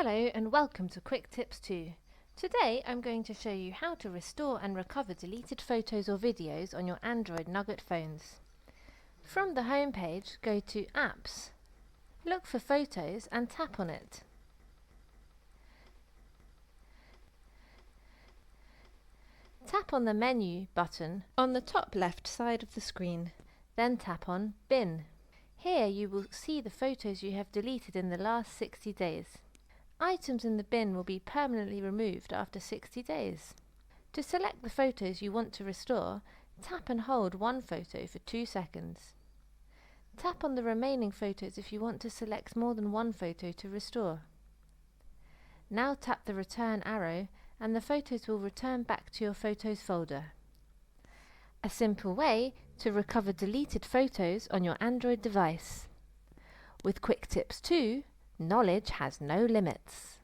Hello and welcome to Quick Tips 2. Today I'm going to show you how to restore and recover deleted photos or videos on your Android Nougat phones. From the home page, go to Apps, look for Photos and tap on it. Tap on the menu button on the top left side of the screen, then tap on Bin. Here you will see the photos you have deleted in the last 60 days. Items in the bin will be permanently removed after 60 days. To select the photos you want to restore, tap and hold one photo for 2 seconds. Tap on the remaining photos if you want to select more than one photo to restore. Now tap the return arrow and the photos will return back to your Photos folder. A simple way to recover deleted photos on your Android device. With Quick Tips 2, knowledge has no limits.